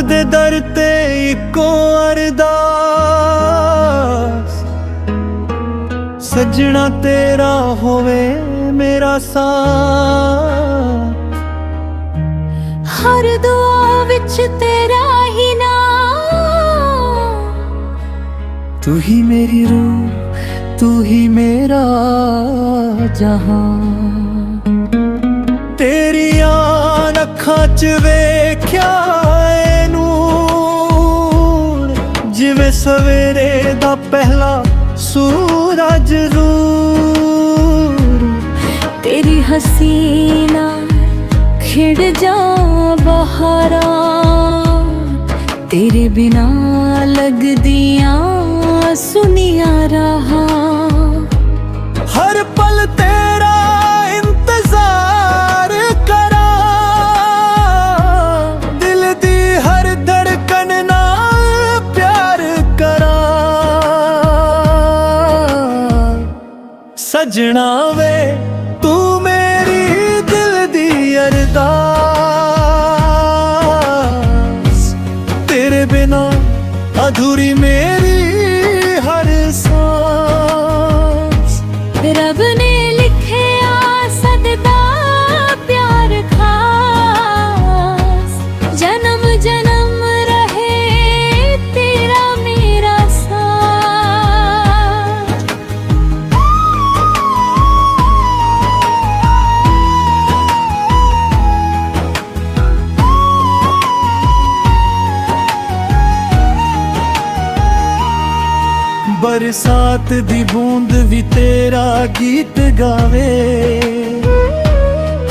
दे दर ते इको अरदास, सजना तेरा होवे मेरा साथ। हर दुआ विच तेरा ही नाम, तू ही मेरी रूह, तू ही मेरा जहां। तेरी अखां च वेख्या ए नूर, जिवें सवेरे दा पहला सूरज रूर। तेरी हसीना खिड़ जा बहारा, तेरे बिना लगदियां सुनिया रहा। हर पल तेरा इंतजार करा, दिल दी हर धड़कन नाल प्यार करा। सजना वे तू मेरी दिल दी अरदास, तेरे बिना अधूरी मेरी हर सांस। रब ने लिखिया सददा प्यार खास, जन्म जन्म रहे तेरा मेरा साथ। बरसात दी बूंद भी तेरा गीत गावे,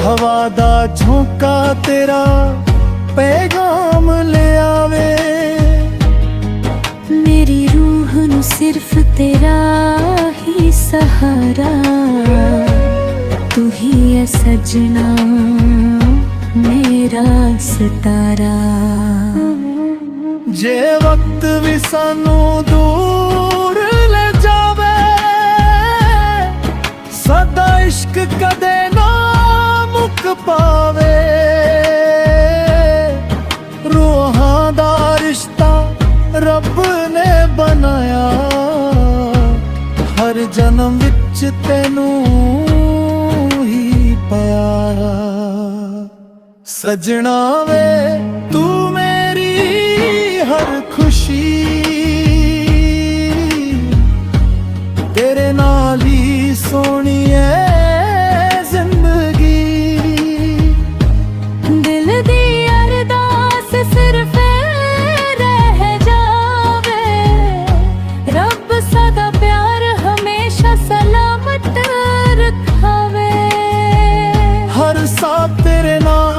हवा दा झोंका तेरा पैगाम ले आवे। मेरी रूह नू सिर्फ तेरा ही सहारा, तू ही है सजना मेरा सितारा। जे वक्त भी सानू दूर ले जावे, सदा इश्क कदे ना मुक पावे। रूहां दा रिश्ता रब ने बनाया, हर जन्म विच तैनू ही पाया। सजना वे तू मेरी हर खुशी, तेरे नाल ही सोनी है जिंदगी। दिल दी अरदास सिर्फ रह जावे, रब सदा प्यार हमेशा सलामत रखावे। हर साथ तेरे नाम,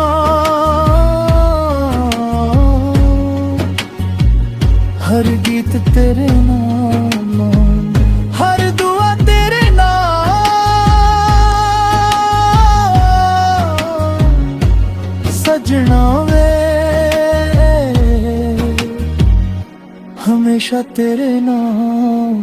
हर गीत तेरे नाम, हर दुआ तेरे नाम। सजना वे हमेशा तेरे नाम।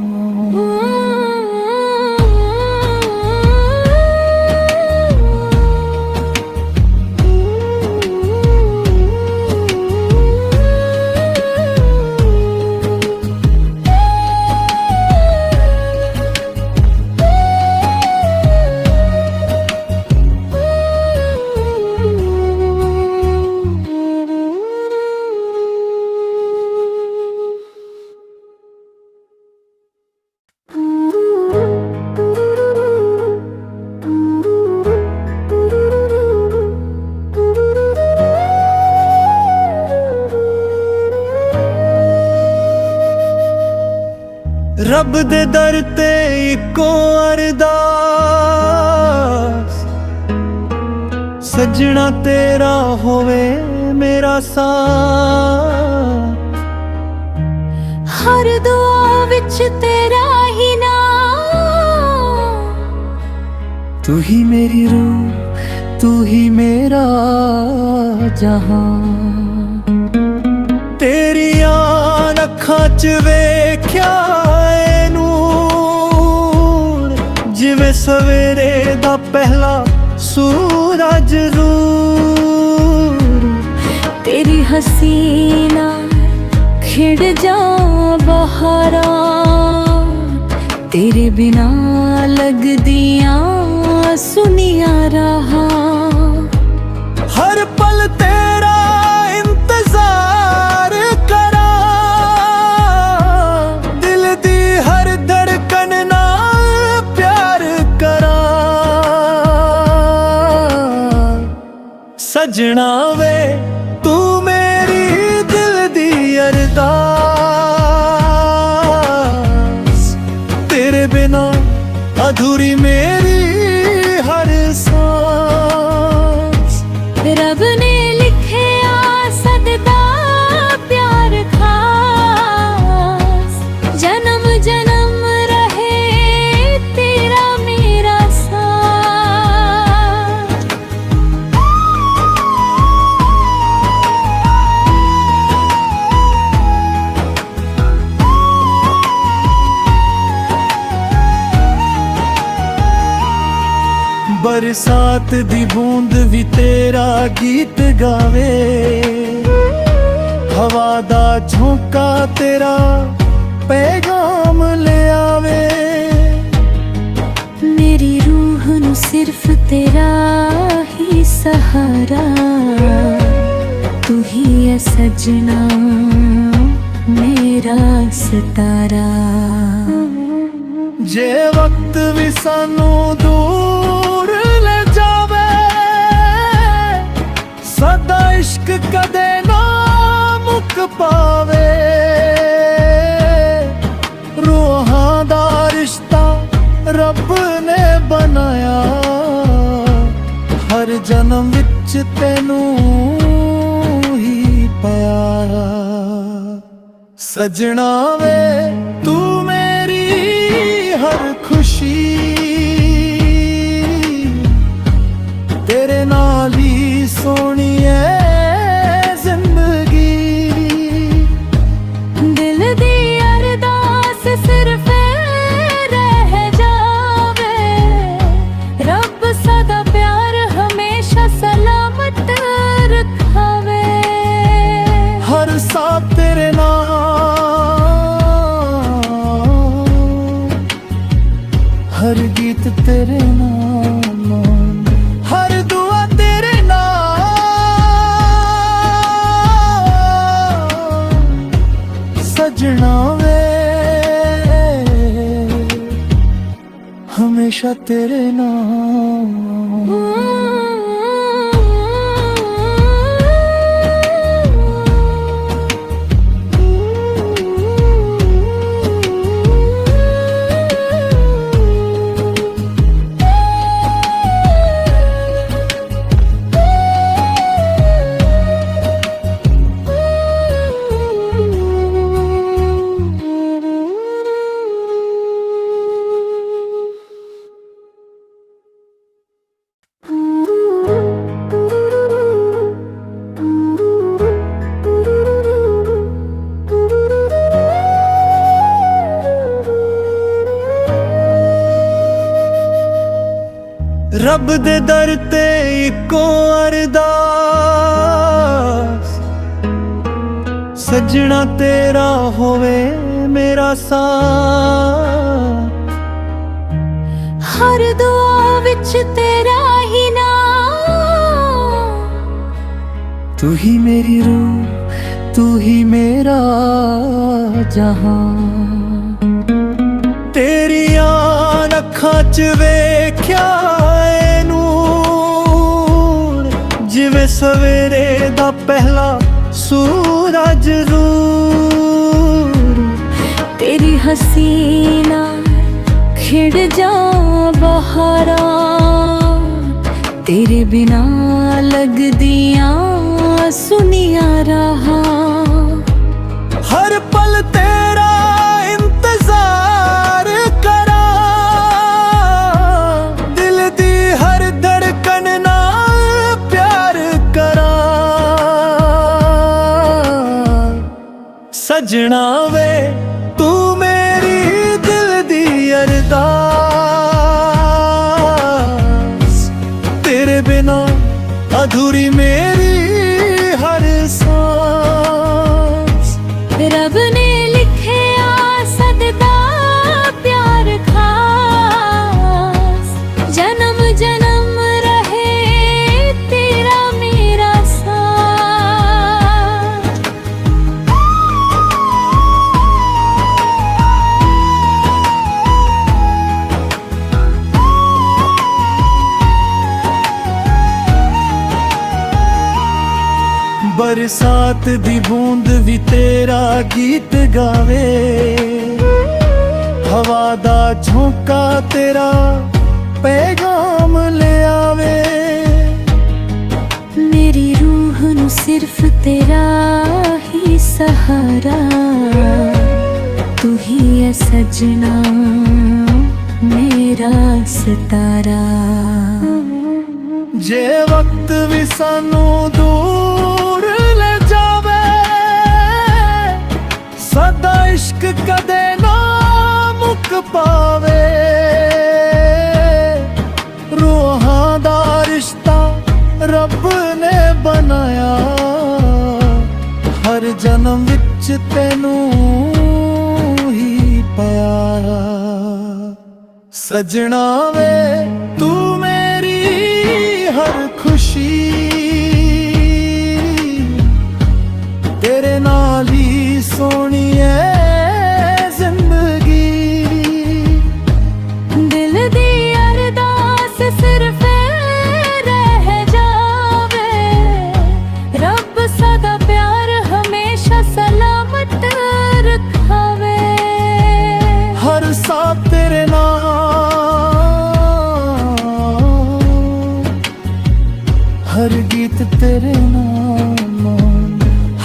रब दे दर ते इको अरदास, सजना तेरा होवे मेरा साथ। हर दुआ विच तेरा ही नाम, तू ही मेरी रूह, तू ही मेरा जहां। तेरी अखां च वेख्या ए नूर, जिवें सवेरे दा पहला सूरज रूर। तेरी हसीना खिड़ जा बहारा, तेरे बिना लगदियां सुनिया रहा। हर पल तेरा इंतजार करा, दिल दी हर धड़कन नाल प्यार करा। सजना वे तू मेरी दिल दी अरदास, तेरे बिना अधूरी मेरी हर सांस। रब ने लिखे सददा प्यार खास, जन्म जन्म रहे तेरा मेरा साथ। बरसात दी बूंद भी तेरा गीत गावे, हवा दा झोंका तेरा पैगाम ले आवे। मेरी रूह नू सिर्फ तेरा ही सहारा, तू ही है सजना मेरा सितारा। जे वक्त भी सानू दूर ले जावे, सदा इश्क कदे ना मुक पावे। रूहां दा रिश्ता रब ने बनाया, हर जन्म विच तैनू ही प्यारा। सजना वे तू मेरी हर खुशी, तेरे नाल ही सोनी है जिंदगी। दिल दी अरदास सिर्फ रह जावे, रब सदा प्यार हमेशा सलामत रखावे। हर साथ तेरे नाम, हर गीत तेरे नाम, हर दुआ तेरे नाम। सजना वे हमेशा तेरे नाम। रब दे दर ते इको अरदास, सजना तेरा होवे मेरा साथ। हर दुआ विच तेरा ही नाम, तू ही मेरी रूह, तू ही मेरा जहां। तेरी अखां च वेख्या जिवें सवेरे दा पहला सूरज रूर। तेरी हसीना खिड़ जा बहारा, तेरे बिना लगदियां सुनिया रहा। हर पल तेरा इंतजार करा, दिल दी हर धड़कन नाल प्यार करा। सजना वे तू मेरी दिल दी अरदास, तेरे बिना अधूरी मेरी हर सांस। ਬਰਸਾਤ ਦੀ ਬੂੰਦ ਵੀ ਤੇਰਾ ਗੀਤ ਗਾਵੇ, ਹਵਾ ਦਾ ਝੋਂਕਾ ਤੇਰਾ ਪੈਗਾਮ ਲਿਆਵੇ। मेरी रूह नू सिर्फ तेरा ही सहारा, तू ही है सजना मेरा सितारा। ਜੇ ਵਕਤ ਵੀ ਸਾਨੂੰ ਦੂਰ ਲੈ ਜਾਵੇ, ਸਦਾ ਇਸ਼ਕ ਕਦੇ ਨਾ ਮੁੱਕ ਪਾਵੇ। ਰੂਹਾਂ ਦਾ ਰਿਸ਼ਤਾ ਰੱਬ ਨੇ ਬਣਾਇਆ, ਹਰ ਜਨਮ ਵਿੱਚ ਤੈਨੂੰ ਹੀ ਪਿਆਰਾ। ਸਜਣਾ ਵੇ ਤੂੰ ਮੇਰੀ ਹਰ ਖੁਸ਼ੀ, ਤੇਰੇ ਨਾਲ ਹੀ ਸੋਹਣੀ ਹੈ ਜ਼ਿੰਦਗੀ। दिल दी अरदास सिर्फ रह जावे, रब सदा प्यार हमेशा सलामत रखावे। ਹਰ ਸਾਹ ਤੇਰੇ ਨਾਲ, ਹਰ ਗੀਤ ਤੇਰੇ ਨਾਮ,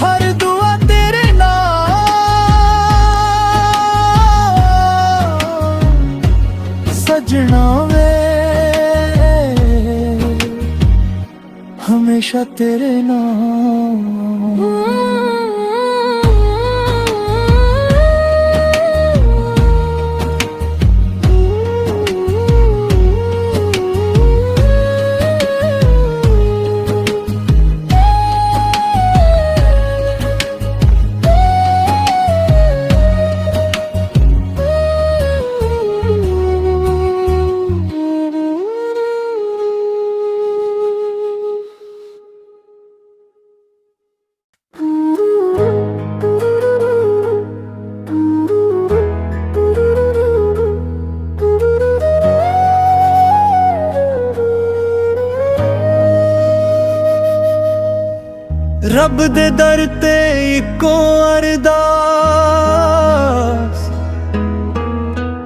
ਹਰ ਦੁਆ ਤੇਰੇ ਨਾਮ। ਸਜਣਾ ਵੇ ਹਮੇਸ਼ਾ ਤੇਰੇ ਨਾਮ। ਰੱਬ ਦੇ ਦਰ ਤੇ ਇੱਕੋ ਅਰਦਾਸ,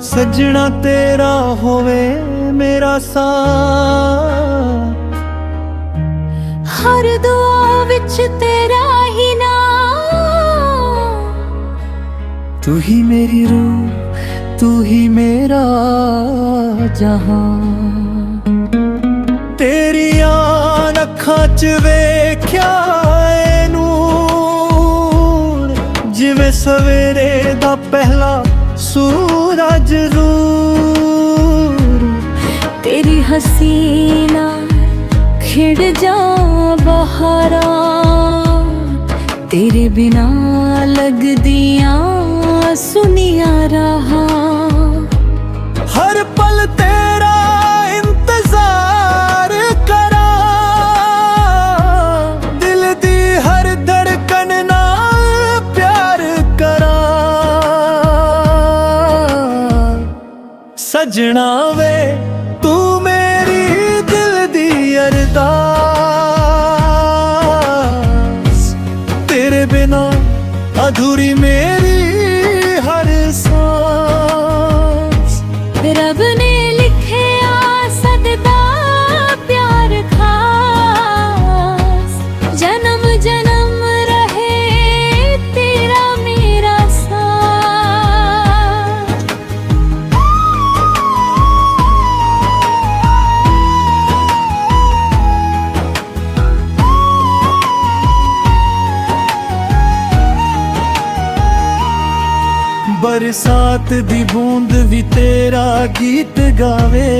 ਸਜਣਾ ਤੇਰਾ ਹੋਵੇ ਮੇਰਾ ਸਾਥ। हर दुआ विच तेरा ही नाम, तू ही मेरी रूह, तू ही मेरा जहां। तेरियां अखां च वेख्या ਏ ਨੂਰ, ਜਿਵੇਂ ਸਵੇਰੇ ਦਾ ਪਹਿਲਾ ਸੂਰਜ ਜ਼ਰੂਰ। तेरी हसीना खिड़ जा बहारा, तेरे बिना लगदियां सुनिया रहा। हर पल तेरा इंतजार करा, दिल दी हर धड़कन नाल प्यार करा। सजना वे तू मेरी दिल दी अरदास, तेरे बिना अधूरी मेरी हर सांस। रब ने लिखिया सददा प्यार खास, जन्म जन्म रहे तेरा मेरा साथ। बरसात दी बूंद भी तेरा गीत गावे,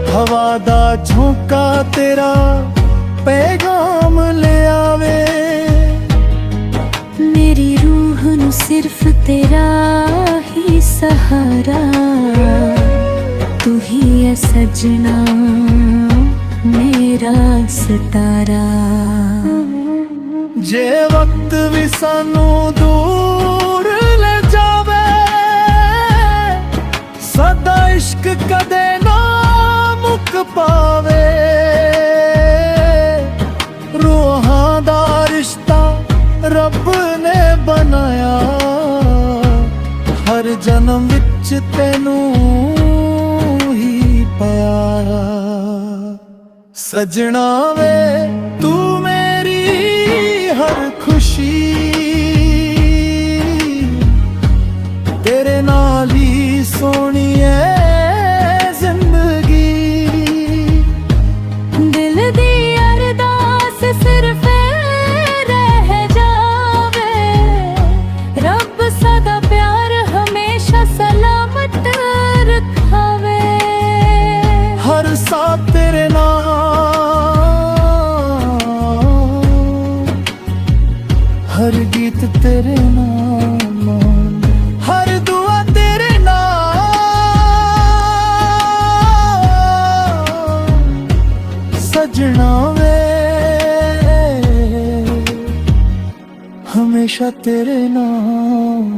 हवा दा झोंका तेरा पैगाम ले आवे। मेरी रूह नू सिर्फ तेरा ही सहारा, तू ही है सजना मेरा सितारा। जे वक्त भी सानू दूर ले जावे, सदा इश्क कदे ना मुक पावे। रूहां दा ਰੱਬ ਨੇ ਬਣਾਇਆ ਹਰ ਜਨਮ ਵਿੱਚ ਤੈਨੂੰ ਹੀ ਪਿਆਰਾ ਸਜਣਾ ਵੇ ਤੂੰ ਮੇਰੀ ਹਰ ਖੁਸ਼ੀ ਤੇਰੇ ਨਾਲ ਹੀ ਸੋਹਣੀ ਹੈ सिर्फ रह जावे रब सदा प्यार हमेशा सलामत रखावे हर साथ तेरे नाम हर गीत तेरे नाम हर दुआ तेरे नाम सजना वे हमेशा तेरे नाम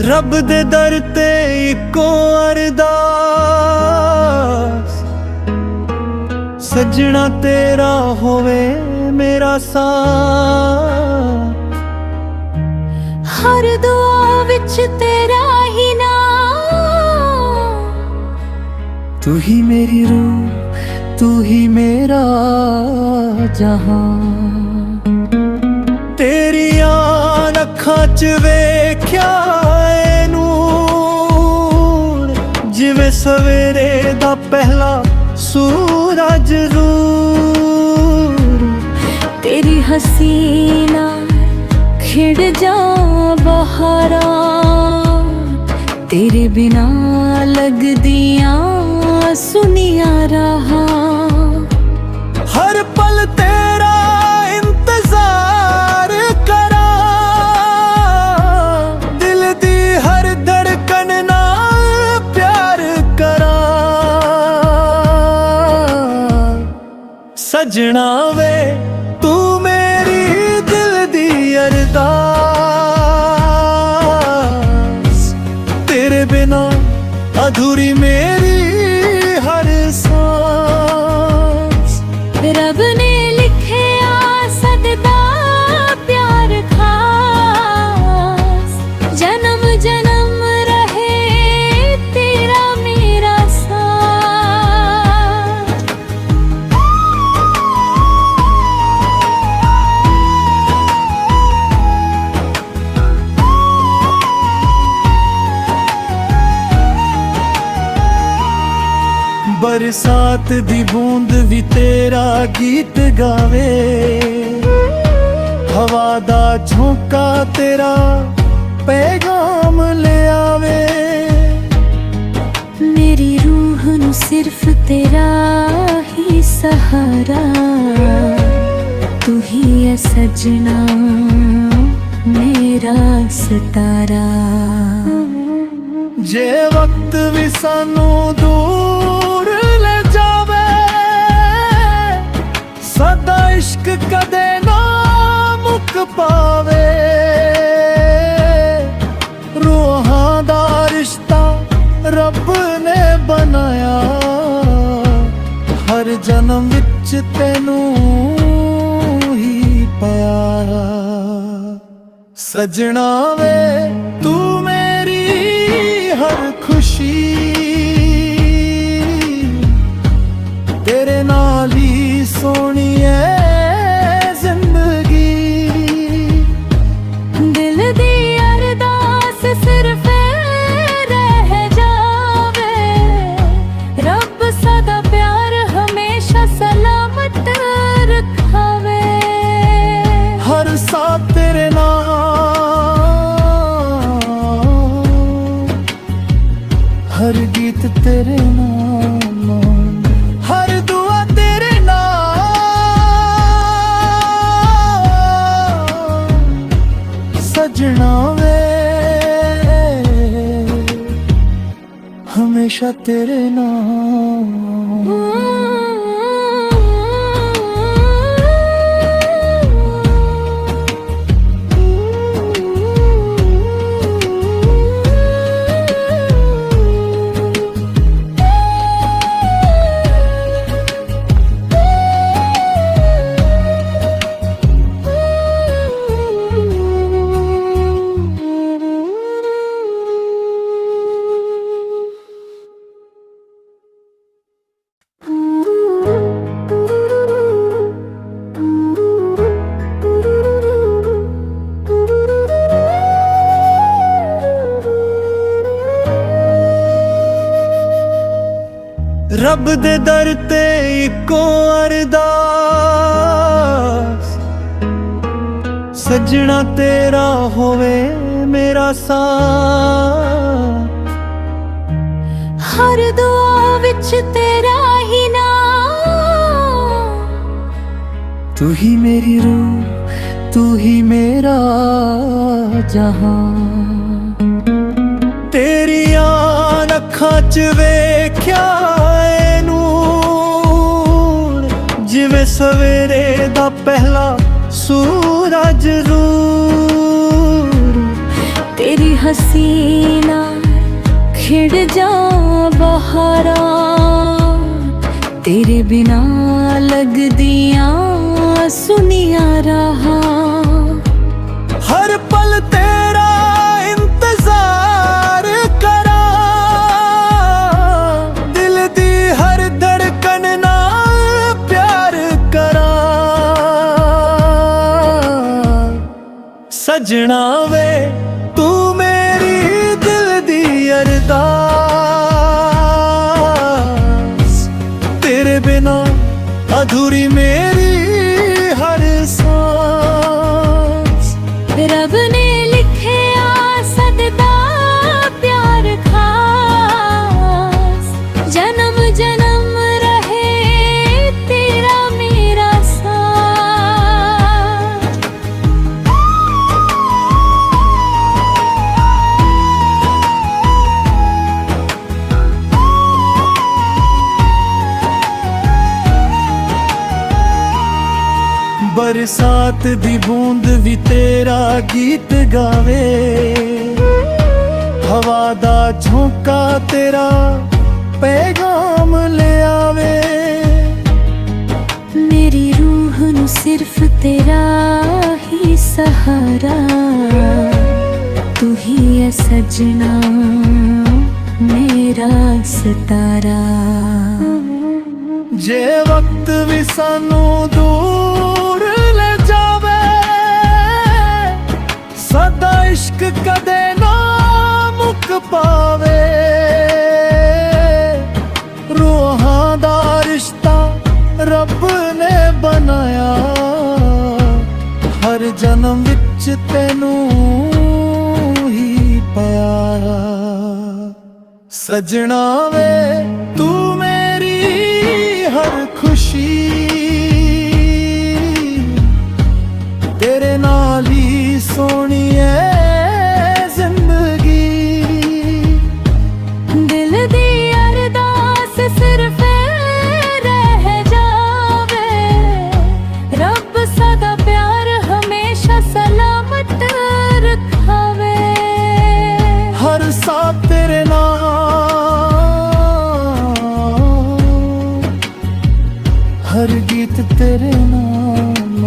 रब दे दर ते इको अरदास सजना तेरा होवे मेरा साथ हर दुआ विच तेरा ही नाम तू ही मेरी रूह तू ही मेरा जहां तेरी अखां च वेख्या जिवें सवेरे दा पहला सूरज रूर तेरी हसीना खिड़ जा बहारा तेरे बिना लगदियां सुनिया रहा हर पल तेरा इंतजार करा दिल दी हर धड़कन ना सजना वे तू मेरी दिल दी अरदास तेरे बिना अधूरी मेरी हर सांस रब ने लिखे सददा प्यार खास जन्म जन्म रहे तेरा मेरा साथ बरसात दी बूंद भी तेरा गीत गावे हवा दा झोंका तेरा पैगाम ले आवे मेरी रूह नू सिर्फ तेरा ही सहारा तू ही है सजना मेरा सितारा जे वक्त भी सानू दूर ले जावे सदा इश्क कदे ना मुक पावे रूहां दा रिश्ता रब ने बनाया हर जन्म विच तैनू ही प्यारा सजना वे तू मेरी हर खुशी तेरे नाल ही सोहनी है जिंदगी दिल दी अरदास सिर्फ रह जावे रब सदा प्यार हमेशा सलामत रखावे हर साथ तेरे नाम ਵੇ ਹਮੇਸ਼ਾ ਤੇਰੇ ਨਾਲ। ਰੱਬ ਦੇ ਦਰ ਤੇ ਇੱਕੋ ਅਰਦਾਸ, ਸੱਜਣਾ ਤੇਰਾ ਹੋਵੇ ਮੇਰਾ ਸਾਥ। ਹਰ ਦੁਆ ਵਿੱਚ ਤੇਰਾ ਹੀ ਨਾਮ, ਤੂੰ ਹੀ ਮੇਰੀ ਰੂਹ, ਤੂੰ ਹੀ ਮੇਰਾ ਜਹਾਂ। ਤੇਰੀਆਂ ਅੱਖਾਂ 'ਚ ਵੇਖਿਆ ਜਿਵੇਂ ਸਵੇਰੇ ਦਾ ਪਹਿਲਾ ਸੂਰਜ ਰੂਹ। ਤੇਰੀ ਹਸੀਨਾ ਖਿੜ ਜਾ ਬਹਾਰਾਂ, ਤੇਰੇ ਬਿਨਾ ਲੱਗਦੀਆਂ ਸੁਨੀਆਂ ਰਾਹਾਂ। ਹਰ ਪਲ ਤੇਰਾ ਇੰਤਜ਼ਾਰ ਕਰਾਂ, ਦਿਲ ਦੀ ਹਰ ਧੜਕਨ ਨਾਲ ਪਿਆਰ ਕਰਾਂ। ਸਜਣਾ ਵੇ ਤੂੰ ਮੇਰੀ ਦਿਲ ਦੀ ਅਰਦਾਸ, ਤੇਰੇ ਬਿਨਾ ਅਧੂਰੀ ਮੇਰੀ ਹਰ ਸਾਂਸ। ਰੱਬ ਨੇ ਲਿਖਿਆ ਸਦਦਾ ਪਿਆਰ ਖਾਸ, ਜਨਮ ਜਨਮ ਰਹੇ ਤੇਰਾ ਮੇਰਾ ਸਾਥ। ਬਰਸਾਤ ਦੀ ਬੂੰਦ ਵੀ ਤੇਰਾ ਗੀਤ ਗਾਵੇ, ਹਵਾ ਦਾ ਝੋਂਕਾ ਤੇਰਾ ਪੈਗਾਮ ਲਿਆਵੇ। ਮੇਰੀ ਰੂਹ ਨੂੰ ਸਿਰਫ ਤੇਰਾ ਹੀ ਸਹਾਰਾ, ਤੂੰ ਹੀ ਹੈ ਸਜਣਾ ਮੇਰਾ ਸਿਤਾਰਾ। ਜੇ ਵਕਤ ਵੀ ਸਾਨੂੰ ਦੂਰ ਲੈ ਜਾਵੇ, ਸਦਾ ਇਸ਼ਕ ਕਦੇ ਨਾ ਮੁੱਕ ਪਾਵੇ। ਰੂਹਾਂ ਦਾ ਰਿਸ਼ਤਾ ਰੱਬ ਨੇ ਬਣਾਇਆ, ਹਰ ਜਨਮ ਵਿੱਚ ਤੈਨੂੰ ਹੀ ਪਿਆਰਾ। ਸਜਣਾ ਵੇ ਤੂੰ ਮੇਰੀ ਹਰ ਖੁਸ਼ੀ, ਤੇਰੇ ਨਾਲ ਹੀ ਸੋਹਣੀ ਹੈ ਜ਼ਿੰਦਗੀ। ਦਿਲ ਦੀ ਅਰਦਾਸ ਸਿਰਫ ਰਹਿ ਜਾਵੇ, ਰੱਬ ਸਦਾ ਪਿਆਰ ਹਮੇਸ਼ਾ ਸਲਾਮਤ ਰਖਾਵੇ। ਹਰ ਸਾਹ ਤੇਰੇ ਨਾਲ, ਹਰ ਗੀਤ ਤੇਰੇ ਨਾਮ,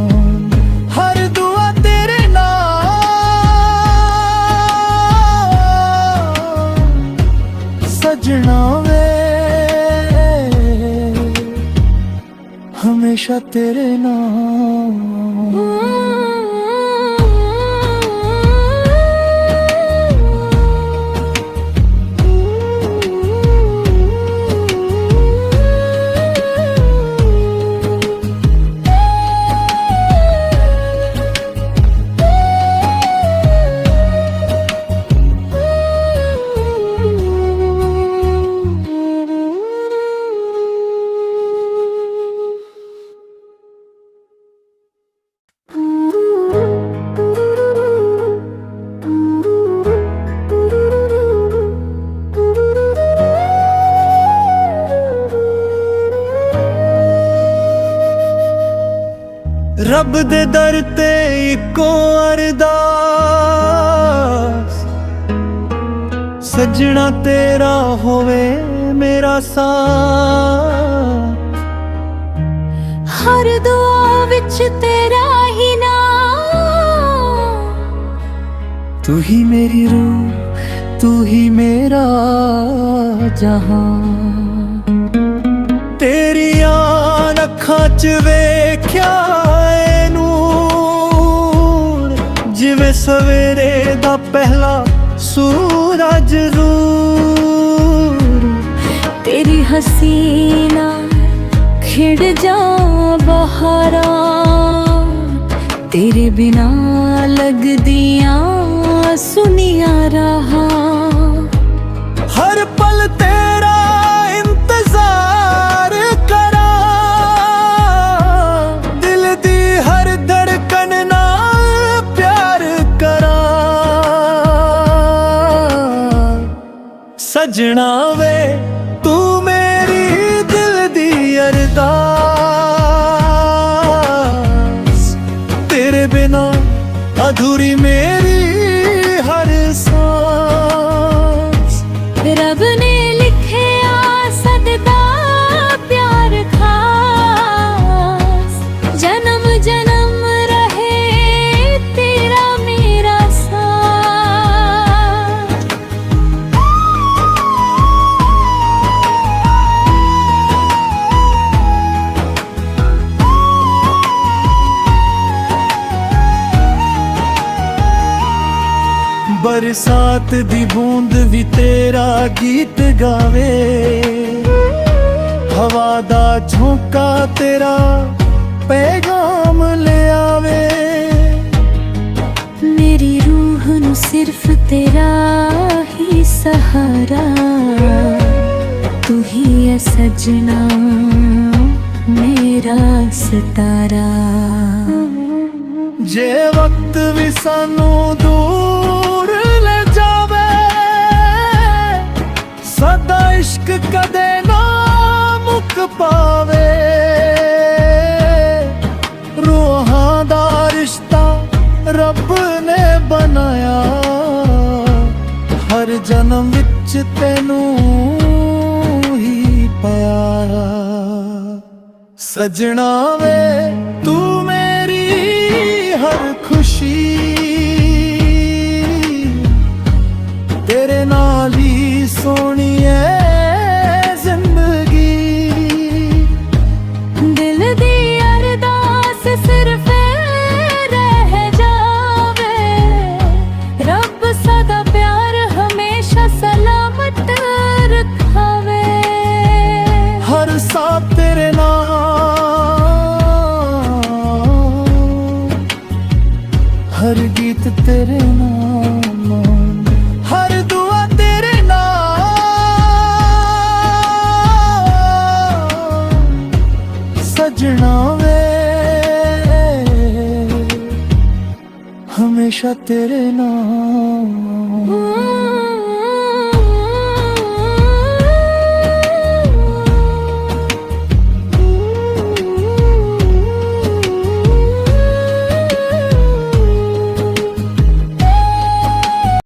ਹਰ ਦੁਆ ਤੇਰੇ ਨਾਮ। ਸਜਣਾ ਵੇ ਹਮੇਸ਼ਾ ਤੇਰੇ ਨਾਮ। ਰੱਬ ਦੇ ਦਰ ਤੇ ਇੱਕੋ ਅਰਦਾਸ, ਸੱਜਣਾ ਤੇਰਾ ਹੋਵੇ ਮੇਰਾ ਸਾਥ। ਹਰ ਦੁਆ ਵਿੱਚ ਤੇਰਾ ਹੀ ਨਾਮ, ਤੂੰ ਹੀ ਮੇਰੀ ਰੂਹ, ਤੂੰ ਹੀ ਮੇਰਾ ਜਹਾਂ। ਤੇਰੀਆਂ ਅੱਖਾਂ 'ਚ ਵੇਖਿਆ ਏ ਨੂਰ, ਜਿਵੇਂ ਸਵੇਰੇ ਦਾ ਪਹਿਲਾ ਸੂਰਜ ਜ਼ਰੂਰ। ਤੇਰੀ ਹਸੀਨਾ ਖਿੜ ਜਾ ਬਹਾਰਾਂ, ਤੇਰੇ ਬਿਨਾ ਲੱਗਦੀਆਂ ਸੁਨੀਆਂ ਰਾਹਾਂ। ਹਰ ਪਲ ਤੇਰਾ ਇੰਤਜ਼ਾਰ ਕਰਾਂ, ਦਿਲ ਦੀ ਹਰ ਧੜਕਨ ਨਾਲ ਪਿਆਰ ਕਰਾਂ। ਸਜਣਾ ਵੇ ਤੂੰ ਮੇਰੀ ਦਿਲ ਦੀ ਅਰਦਾਸ, ਤੇਰੇ ਬਿਨਾ ਅਧੂਰੀ ਮੇਰੀ ਹਰ ਸਾਂਸ। ਰੱਬ ਨੇ ਲਿਖਿਆ ਸਦਦਾ ਪਿਆਰ ਖਾਸ, ਜਨਮ ਜਨਮ ਰਹੇ ਤੇਰਾ ਮੇਰਾ ਸਾਥ। ਬਰਸਾਤ ਦੀ ਬੂੰਦ ਵੀ ਤੇਰਾ ਗੀਤ ਗਾਵੇ, ਹਵਾ ਦਾ ਝੋਂਕਾ ਤੇਰਾ ਪੈਗਾਮ ਲਿਆਵੇ। ਮੇਰੀ ਰੂਹ ਨੂੰ ਸਿਰਫ ਤੇਰਾ ਹੀ ਸਹਾਰਾ, ਤੂੰ ਹੀ ਹੈ ਸਜਣਾ ਮੇਰਾ ਸਿਤਾਰਾ। ਜੇ ਵਕਤ ਵੀ ਸਾਨੂੰ ਦੂਰ ਲੈ ਜਾਵੇ, ਸਦਾ ਇਸ਼ਕ ਕਦੇ ਨਾ ਮੁੱਕ ਪਾਵੇ। ਰੂਹਾਂ ਦਾ ਰਿਸ਼ਤਾ ਰੱਬ ਨੇ ਬਣਾਇਆ, ਹਰ ਜਨਮ ਵਿੱਚ ਤੈਨੂੰ ਹੀ ਪਿਆਰਾ। ਸਜਣਾ ਵੇ ਤੂੰ ਮੇਰੀ ਹਰ ਖੁਸ਼ੀ, ਤੇਰੇ ਨਾਲ ਹੀ ਸੋਹਣੀ